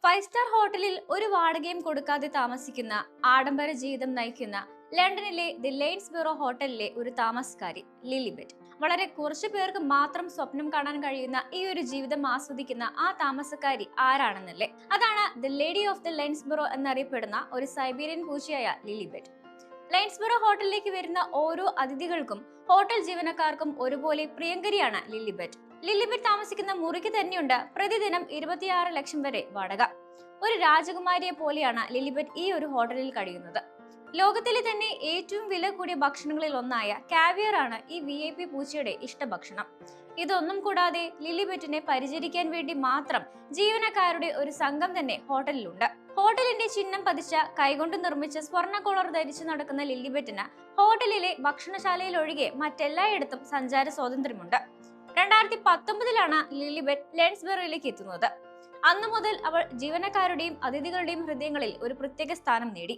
5 star ഹോട്ടലിൽ ഒരു വാടകയും കൊടുക്കാതെ താമസിക്കുന്ന ആഡംബര ജീവിതം നയിക്കുന്ന ലണ്ടനിലെ ദി ലെയ്ൻസ്ബറോ ഹോട്ടലിലെ ഒരു താമസക്കാരി ലിലിബെറ്റ്. വളരെ കുറച്ചു പേർക്ക് മാത്രം സ്വപ്നം കാണാൻ കഴിയുന്ന ഈ ഒരു ജീവിതം ആസ്വദിക്കുന്ന ആ താമസക്കാരി ആരാണെന്നല്ലേ? അതാണ് ദി ലേഡി ഓഫ് ദി ലെയ്ൻസ്ബറോ എന്നറിയപ്പെടുന്ന ഒരു സൈബീരിയൻ പൂച്ചയായ ലിലിബെറ്റ്. ലെയ്ൻസ്ബറോ ഹോട്ടലിലേക്ക് വരുന്ന ഓരോ അതിഥികൾക്കും ഹോട്ടൽ ജീവനക്കാർക്കും ഒരുപോലെ പ്രിയങ്കരിയാണ് ലിലിബെറ്റ്. ലിലിബെറ്റ് താമസിക്കുന്ന മുറിക്ക് തന്നെയുണ്ട് പ്രതിദിനം 26 ലക്ഷം വരെ വാടക. ഒരു രാജകുമാരിയെ പോലെയാണ് ലിലിബെറ്റ് ഈ ഒരു ഹോട്ടലിൽ കഴിയുന്നത്. ലോകത്തിലെ തന്നെ ഏറ്റവും വില കൂടിയ ഭക്ഷണങ്ങളിൽ ഒന്നായ കാവിയർ ആണ് ഈ VIP പൂച്ചയുടെ ഇഷ്ടഭക്ഷണം. ഇതൊന്നും കൂടാതെ ലിലിബെറ്റിനെ പരിചരിക്കാൻ വേണ്ടി മാത്രം ജീവനക്കാരുടെ ഒരു സംഘം തന്നെ ഹോട്ടലിലുണ്ട്. ഹോട്ടലിന്റെ ചിഹ്നം പതിച്ച കൈകൊണ്ട് നിർമ്മിച്ച സ്വർണ്ണ കോളർ ധരിച്ചു നടക്കുന്ന ലിലിബെറ്റിന് ഹോട്ടലിലെ ഭക്ഷണശാലയിൽ ഒഴികെ മറ്റെല്ലായിടത്തും സഞ്ചാര സ്വാതന്ത്ര്യമുണ്ട്. 2019 ലിലിബെറ്റ് ലെയ്ൻസ്ബറോയിലേക്ക് എത്തുന്നത്. അന്നു മുതൽ അവൾ ജീവനക്കാരുടെയും അതിഥികളുടെയും ഹൃദയങ്ങളിൽ ഒരു പ്രത്യേക സ്ഥാനം നേടി.